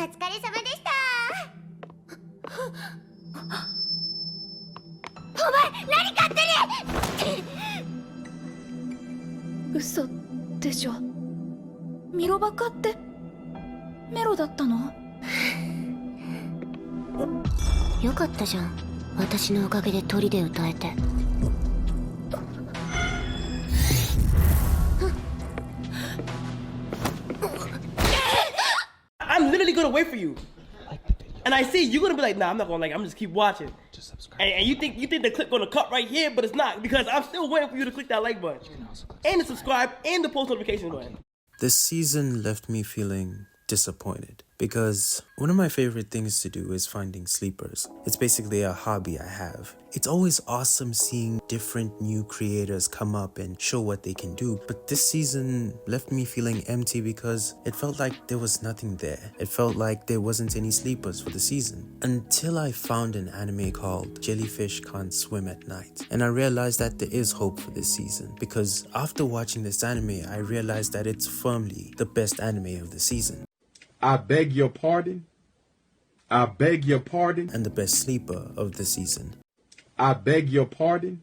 疲れ様でした。お前何勝手に。嘘でしょ。ミロバカってメロだったの？よかったじゃん、私のおかげで鳥で歌えて。I'm literally gonna wait for you. And I see you're gonna be like, nah, I'm not gonna like it. I'm just keep watching. Just subscribe. And you think the clip gonna cut right here, but it's not, because I'm still waiting for you to click that like button. And the subscribe and the post notification button. This season left me feeling disappointed because one of my favorite things to do is finding sleepers. It's basically a hobby I have. It's always awesome seeing different new creators come up and show what they can do, but this season left me feeling empty because it felt like there was nothing there. It felt like there wasn't any sleepers for the season until I found an anime called Jellyfish Can't Swim at Night, and I realized that there is hope for this season because after watching this anime I realized that it's firmly the best anime of the season. I beg your pardon. I beg your pardon. And the best sleeper of the season. I beg your pardon.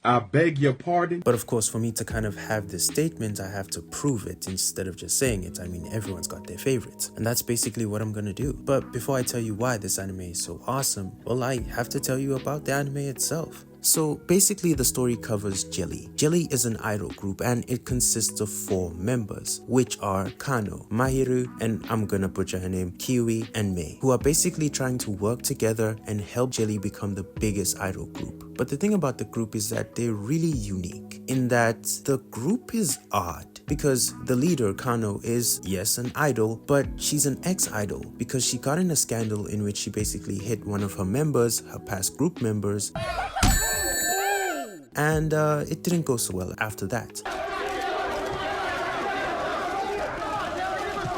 I beg your pardon. But of course, for me to kind of have this statement, I have to prove it instead of just saying it. I mean, everyone's got their favorites, and that's basically what I'm gonna do. But before I tell you why this anime is so awesome, well, I have to tell you about the anime itself. So basically the story covers Jelly. Jelly is an idol group and it consists of 4 members, which are Kano, Mahiru, and I'm gonna butcher her name, Kiwi, and Mei, who are basically trying to work together and help Jelly become the biggest idol group. But the thing about the group is that they're really unique in that the group is odd. Because the leader, Kano, is, yes, an idol, but she's an ex-idol because she got in a scandal in which she basically hit one of her members, her past group members, and it didn't go so well after that,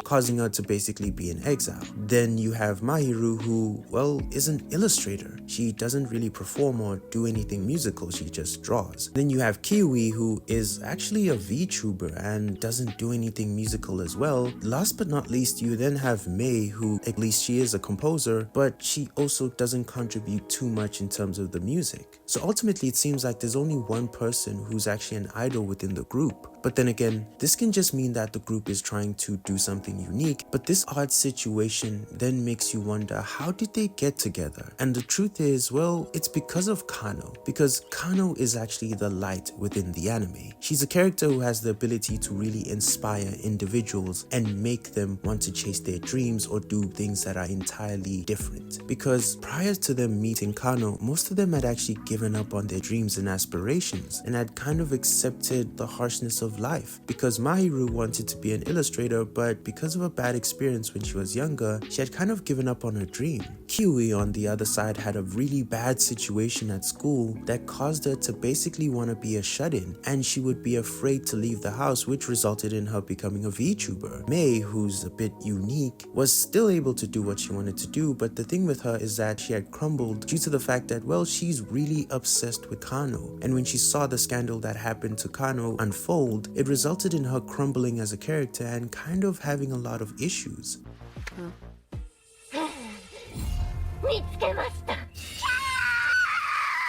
causing her to basically be in exile. Then you have Mahiru, who, well, is an illustrator. She doesn't really perform or do anything musical, she just draws. Then you have Kiwi, who is actually a VTuber and doesn't do anything musical as well. Last but not least, you then have Mei, who at least she is a composer, but she also doesn't contribute too much in terms of the music. So ultimately, it seems like there's only one person who's actually an idol within the group. But then again, this can just mean that the group is trying to do something unique, but this odd situation then makes you wonder, how did they get together? And the truth is, well, it's because of Kano, because Kano is actually the light within the anime. She's a character who has the ability to really inspire individuals and make them want to chase their dreams or do things that are entirely different. Because prior to them meeting Kano, most of them had actually given up on their dreams and aspirations and had kind of accepted the harshness of life, because Mahiru wanted to be an illustrator, but because of a bad experience when she was younger, she had kind of given up on her dream. Kiwi, on the other side, had a really bad situation at school that caused her to basically want to be a shut-in, and she would be afraid to leave the house, which resulted in her becoming a VTuber. Mei, who's a bit unique, was still able to do what she wanted to do, but the thing with her is that she had crumbled due to the fact that, well, she's really obsessed with Kano, and when she saw the scandal that happened to Kano unfold, it resulted in her crumbling as a character and kind of having a lot of issues.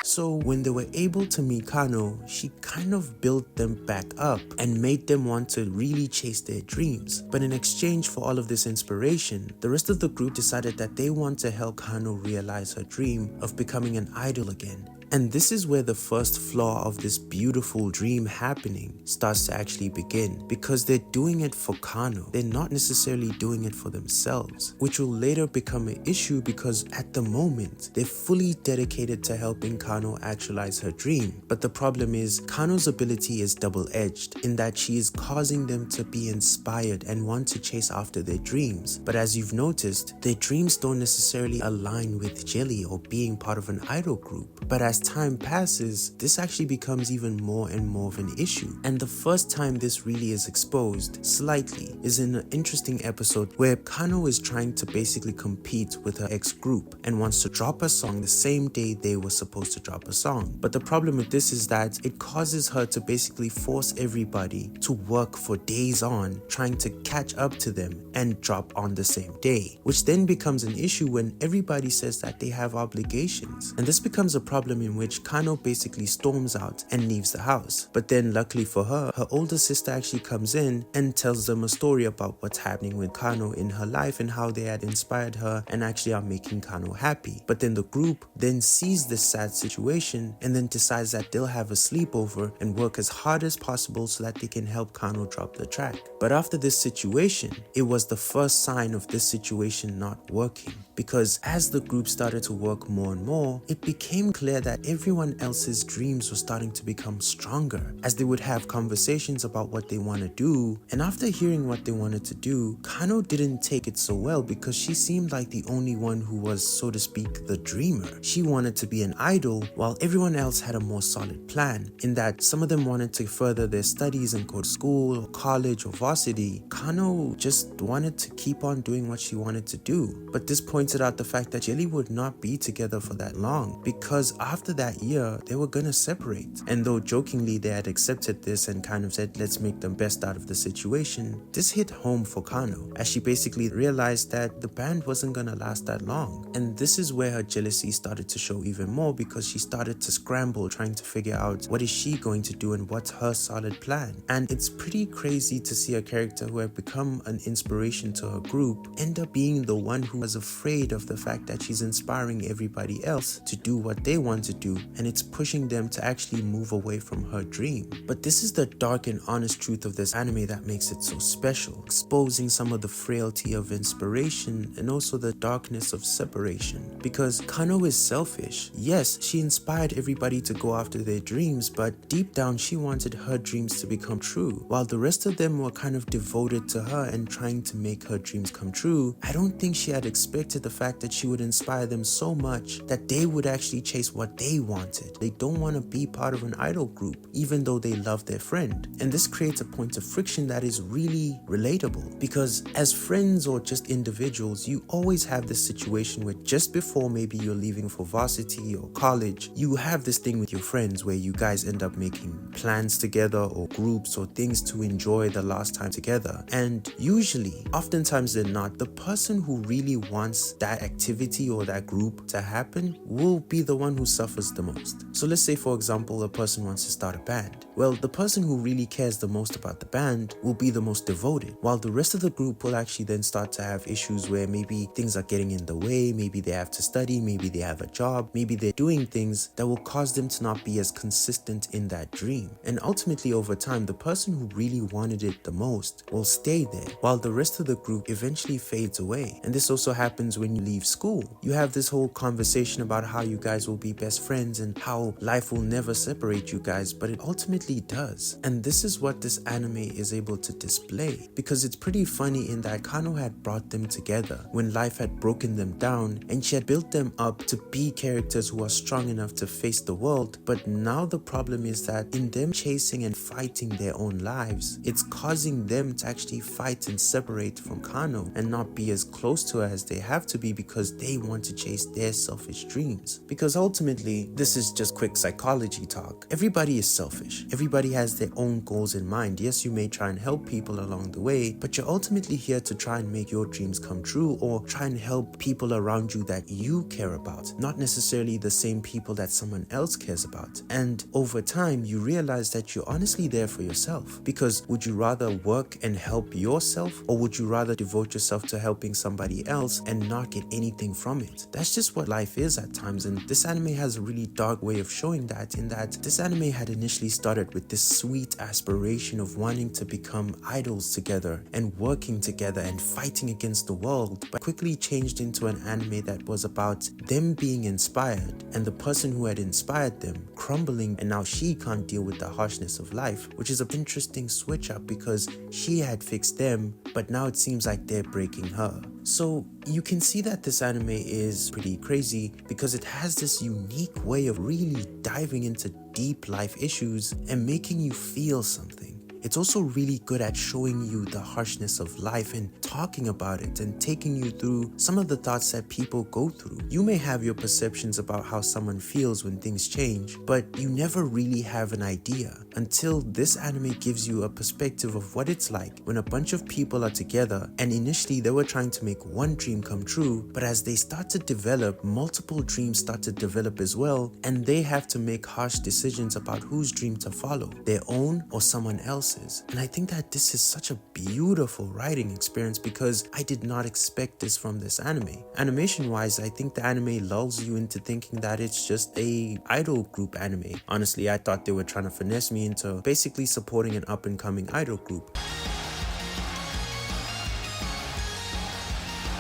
So when they were able to meet Kano, she kind of built them back up and made them want to really chase their dreams. But in exchange for all of this inspiration, the rest of the group decided that they want to help Kano realize her dream of becoming an idol again. And this is where the first flaw of this beautiful dream happening starts to actually begin, because they're doing it for Kano. They're not necessarily doing it for themselves, which will later become an issue because at the moment, they're fully dedicated to helping Kano actualize her dream. But the problem is, Kano's ability is double-edged in that she is causing them to be inspired and want to chase after their dreams. But as you've noticed, their dreams don't necessarily align with Jelly or being part of an idol group. But as time passes, this actually becomes even more and more of an issue. And the first time this really is exposed slightly is in an interesting episode where Kano is trying to basically compete with her ex-group and wants to drop a song the same day they were supposed to drop a song. But the problem with this is that it causes causes her to basically force everybody to work for days on trying to catch up to them and drop on the same day, which then becomes an issue when everybody says that they have obligations. And this becomes a problem in which Kano basically storms out and leaves the house. But then luckily for her, her older sister actually comes in and tells them a story about what's happening with Kano in her life and how they had inspired her and actually are making Kano happy. But then the group then sees this sad situation and then decides that they'll have a sleepover and work as hard as possible so that they can help Kano drop the track. But after this situation, it was the first sign of this situation not working, because as the group started to work more and more, it became clear that everyone else's dreams were starting to become stronger as they would have conversations about what they want to do. And after hearing what they wanted to do, Kano didn't take it so well because she seemed like the only one who was, so to speak, the dreamer. She wanted to be an idol while everyone else had a more solid plan, in that some of them wanted to further their studies and go to school or college or varsity. Kano just wanted to keep on doing what she wanted to do. But this pointed out the fact that Jelly would not be together for that long, because after that year they were gonna separate. And though jokingly they had accepted this and kind of said let's make the best out of the situation, this hit home for Kano as she basically realized that the band wasn't gonna last that long. And this is where her jealousy started to show even more, because she started to scramble trying to figure out what is she going to do and what's her solid plan. And it's pretty crazy to see a character who had become an inspiration to her group end up being the one who was afraid of the fact that she's inspiring everybody else to do what they want to do, and it's pushing them to actually move away from her dream. But this is the dark and honest truth of this anime that makes it so special, exposing some of the frailty of inspiration and also the darkness of separation. Because Kano is selfish. Yes, she inspired everybody to go after their dreams, but deep down she wanted her dreams to become true. While the rest of them were kind of devoted to her and trying to make her dreams come true, I don't think she had expected the fact that she would inspire them so much that they would actually chase what they wanted. They don't want to be part of an idol group, even though they love their friend. And this creates a point of friction that is really relatable, because as friends or just individuals, you always have this situation where just before maybe you're leaving for varsity or college, you have this thing with your friends where you guys end up making plans together or groups or things to enjoy the last time together. And usually, oftentimes they're not, the person who really wants that activity or that group to happen will be the one who suffers the most. So let's say, for example, a person wants to start a band. Well, the person who really cares the most about the band will be the most devoted, while the rest of the group will actually then start to have issues where maybe things are getting in the way, maybe they have to study, maybe they have a job, maybe they're doing things that will cause them to not be as consistent in that dream. And ultimately over time, the person who really wanted it the most will stay there, while the rest of the group eventually fades away. And this also happens when you leave school. You have this whole conversation about how you guys will be best friends and how life will never separate you guys, but it ultimately does. And this is what this anime is able to display, because it's pretty funny in that Kano had brought them together when life had broken them down, and she had built them up to be characters who are strong enough to face the world. But now the problem is that in them chasing and fighting their own lives, it's causing them to actually fight and separate from Kano and not be as close to her as they have to be, because they want to chase their selfish dreams. Because ultimately, this is just quick psychology talk. Everybody is selfish. Everybody has their own goals in mind. Yes, you may try and help people along the way, but you're ultimately here to try and make your dreams come true, or try and help people around you that you care about, not necessarily the same people that someone else cares about. And over time, you realize that you're honestly there for yourself, because would you rather work and help yourself, or would you rather devote yourself to helping somebody else and not get anything from it? That's just what life is at times, and this anime has a really dark way of showing that, in that this anime had initially started with this sweet aspiration of wanting to become idols together and working together and fighting against the world, but quickly changed into an anime that was about them being inspired and the person who had inspired them crumbling, and now she can't deal with the harshness of life, which is an interesting switch up because she had fixed them, but now it seems like they're breaking her. So you can see that this anime is pretty crazy because it has this unique way of really diving into deep life issues and making you feel something. it's also really good at showing you the harshness of life and talking about it and taking you through some of the thoughts that people go through. You may have your perceptions about how someone feels when things change, but you never really have an idea until this anime gives you a perspective of what it's like when a bunch of people are together, and initially they were trying to make one dream come true, but as they start to develop, multiple dreams start to develop as well, and they have to make harsh decisions about whose dream to follow, their own or someone else's. And I think that this is such a beautiful writing experience because I did not expect this from this anime. Animation wise, I think the anime lulls you into thinking that it's just a idol group anime. Honestly, I thought they were trying to finesse me into basically supporting an up and coming idol group,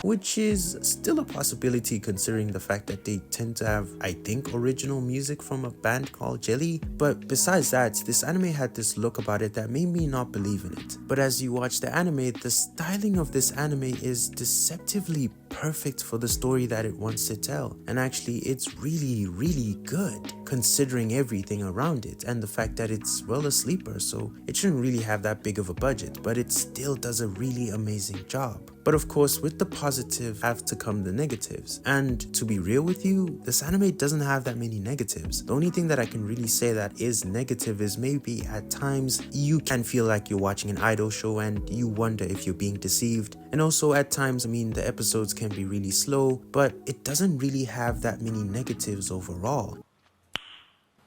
which is still a possibility considering the fact that they tend to have, I think, original music from a band called Jelly. But besides that, this anime had this look about it that made me not believe in it. But as you watch the anime, the styling of this anime is deceptively perfect for the story that it wants to tell. And actually, it's really good considering everything around it and the fact that it's, well, a sleeper, so it shouldn't really have that big of a budget, but it still does a really amazing job. But of course, with the positive have to come the negatives. And to be real with you, this anime doesn't have that many negatives. The only thing that I can really say that is negative is maybe at times you can feel like you're watching an idol show and you wonder if you're being deceived. And also at times, I mean, the episodes can be really slow, but it doesn't really have that many negatives overall.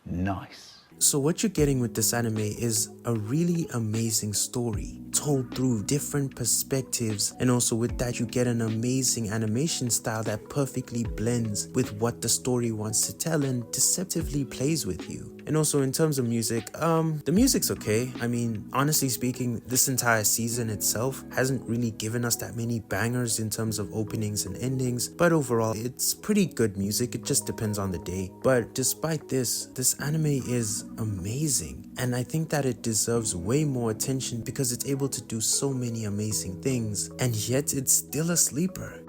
Nice. So what you're getting with this anime is a really amazing story told through different perspectives, and also with that you get an amazing animation style that perfectly blends with what the story wants to tell and deceptively plays with you. And also in terms of music, the music's okay. I mean, honestly speaking, this entire season itself hasn't really given us that many bangers in terms of openings and endings, but overall it's pretty good music. It just depends on the day. But despite this anime is amazing, and I think that it deserves way more attention because it's able to do so many amazing things, and yet it's still a sleeper.